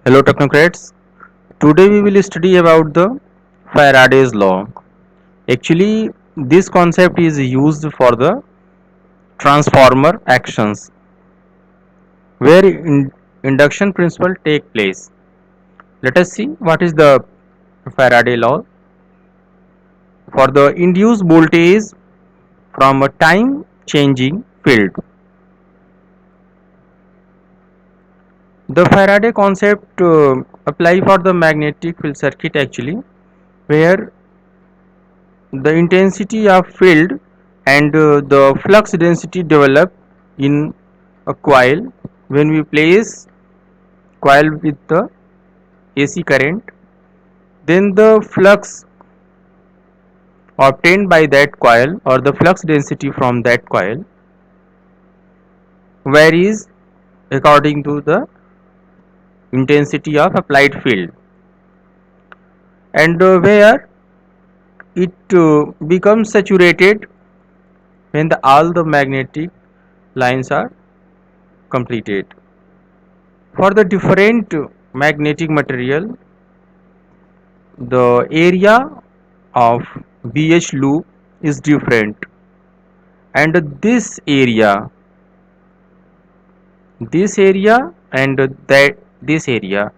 Hello technocrats. Today we will study about the Faraday's law. Actually, this concept is used for the transformer actions where induction principle take place. Let us see what is the Faraday law. For the induced voltage from a time changing field. The Faraday concept apply for the magnetic field circuit actually, where the intensity of field and the flux density develop in a coil when we place coil with the AC current, then the flux obtained by that coil or the flux density from that coil varies according to the intensity of applied field, and where it becomes saturated when all the magnetic lines are completed. For the different magnetic material, the area of BH loop is different, and this area and that this area,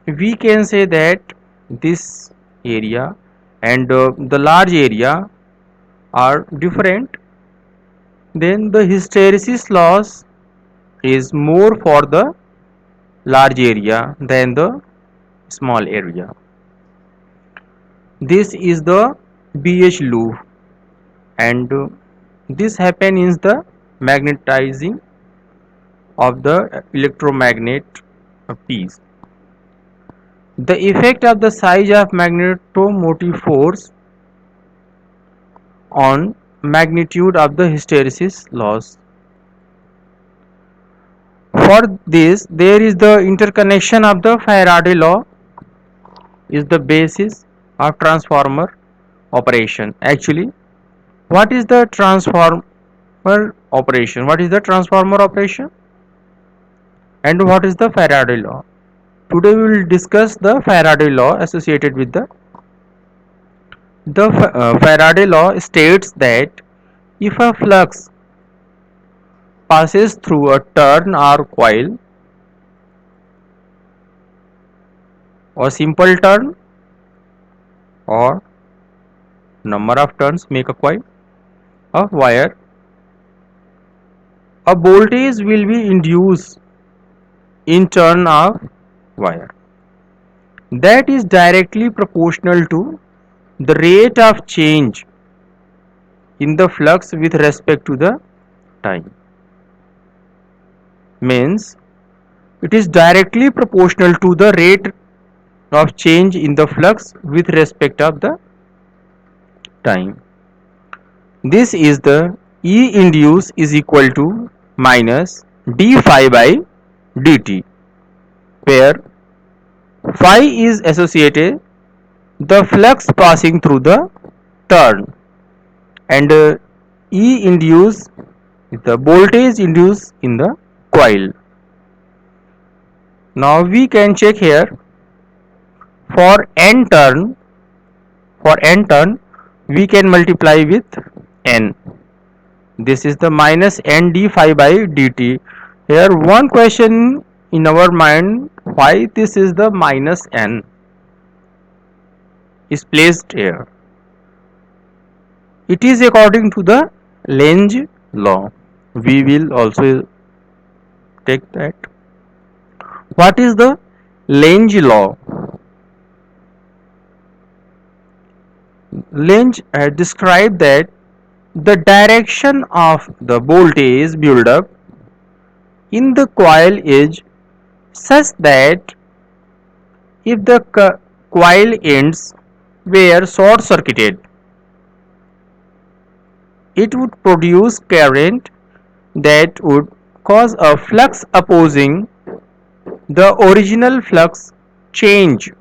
we can say that this area and the large area are different, then the hysteresis loss is more for the large area than the small area. This is the BH loop, and this happen in the magnetizing of the electromagnet piece. The effect of the size of magnetomotive force on magnitude of the hysteresis loss. For this, there is the interconnection of the Faraday law is the basis of transformer operation. Actually, what is the transformer operation? What is the transformer operation? And what is the Faraday law? Today we will discuss the Faraday law associated with the Faraday law states that if a flux passes through a turn or coil, or simple turn or number of turns make a coil of wire, a voltage will be induced in turn of wire that is directly proportional to the rate of change in the flux with respect to the time. Means it is directly proportional to the rate of change in the flux with respect of the time. This is the E induced is equal to minus d phi by dt, where phi is associated the flux passing through the turn, and E induced is the voltage induced in the coil. Now we can check here for n turn we can multiply with n. This is the minus n d phi by dt. Here one question in our mind, why this is the minus n is placed here. It is according to the Lenz law. We will also take that. What is the Lenz law? Lenz described that the direction of the voltage buildup in the coil is such that if the coil ends were short circuited, it would produce current that would cause a flux opposing the original flux change.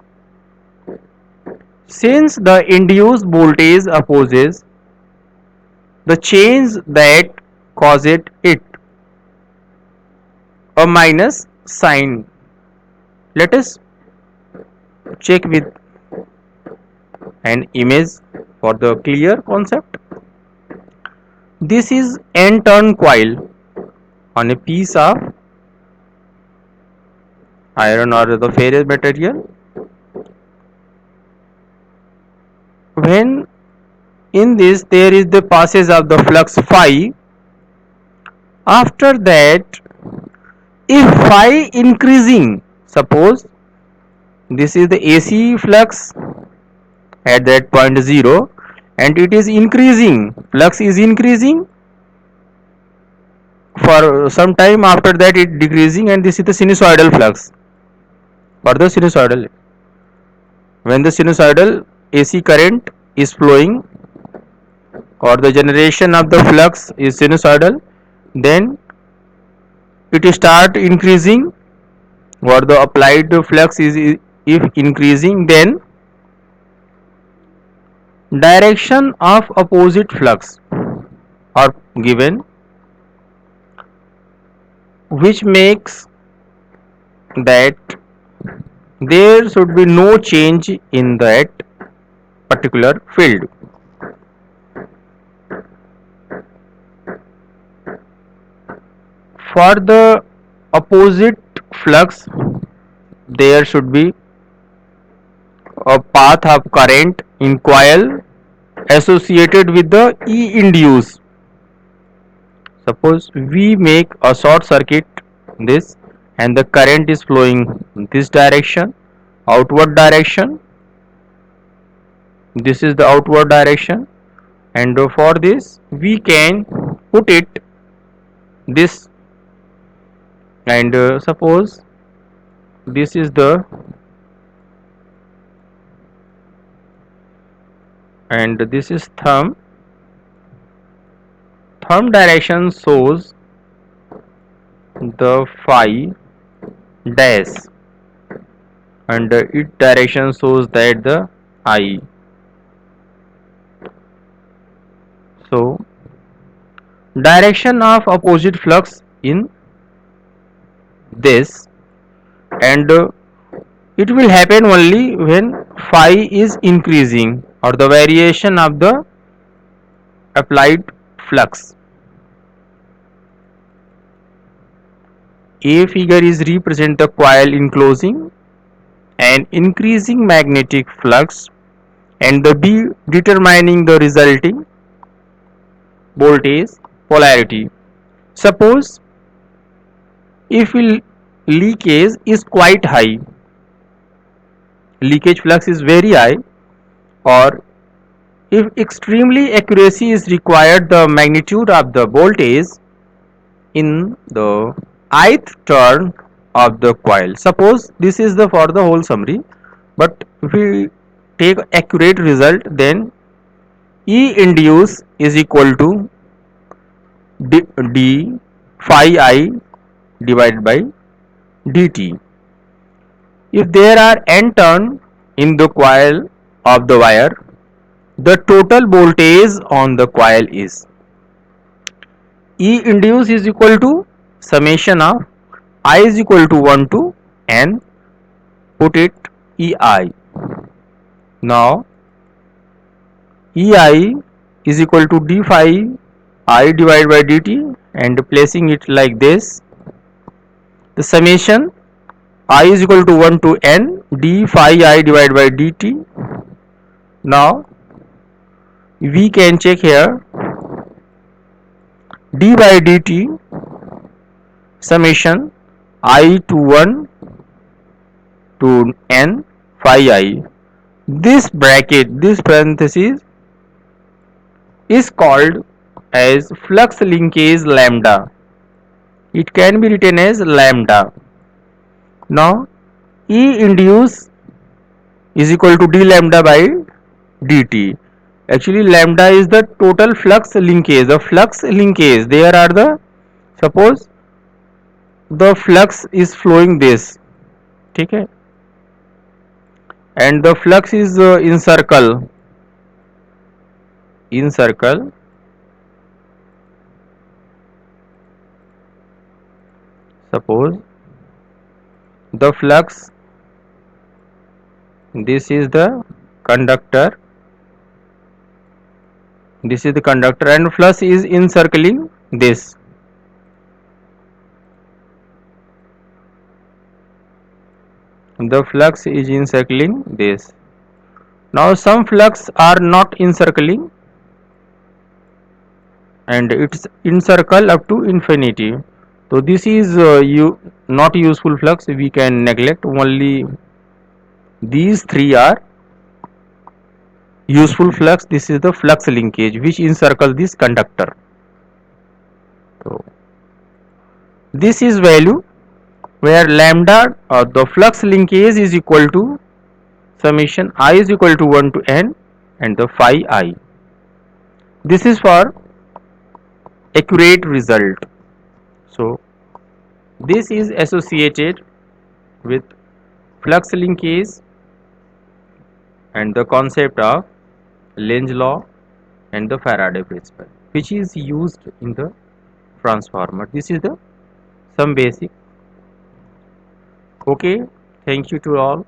Since the induced voltage opposes the change that caused it, a minus sign Let us check with an image for the clear concept. This is n-turn coil on a piece of iron or the ferrous material. When in this there is the passage of the flux phi, after that if phi increasing, suppose this is the AC flux at that point 0 and it is increasing, flux is increasing, for some time after that it decreasing, and this is the sinusoidal flux for the sinusoidal. When the sinusoidal AC current is flowing or the generation of the flux is sinusoidal, then it start increasing, or the applied flux is if increasing, then direction of opposite flux are given, which makes that there should be no change in that particular field. For the opposite flux, there should be a path of current in coil associated with the E induce. Suppose we make a short circuit this, and the current is flowing this direction, outward direction. This is the outward direction, and for this we can put it this, and suppose this is the, and this is thumb direction shows the phi dash, and its direction shows that the I. So direction of opposite flux in this, and it will happen only when phi is increasing or the variation of the applied flux. A figure is represent the coil enclosing an increasing magnetic flux, and the B determining the resulting voltage polarity. Suppose if leakage is quite high, leakage flux is very high, or if extremely accuracy is required, the magnitude of the voltage in the ith turn of the coil. Suppose this is the for the whole summary, but if we take accurate result, then E induce is equal to d phi I divided by dt. If there are n turn in the coil of the wire, the total voltage on the coil is E induce is equal to summation of I is equal to 1 to n, put it EI. Now EI is equal to d phi I divided by dt, and placing it like this, the summation I is equal to 1 to n d phi I divided by dt. Now we can check here d by dt summation I to 1 to n phi I. This bracket, this parenthesis is called as flux linkage lambda. It can be written as lambda. Now E induce is equal to d lambda by dt. Actually lambda is the total flux linkage. The flux linkage, there are the, suppose the flux is flowing this, okay, and the flux is in circle, suppose the flux this is the conductor, this is the conductor, and flux is encircling this. The flux is encircling this. Now some flux are not encircling and it's encircle up to infinity. So this is not useful flux, we can neglect. Only these three are useful flux. This is the flux linkage which encircle this conductor. So this is value where lambda the flux linkage is equal to summation I is equal to 1 to n and the phi I. This is for accurate result. So this is associated with flux linkage and the concept of Lenz law and the Faraday principle, which is used in the transformer. This is the some basic. Okay, thank you to all.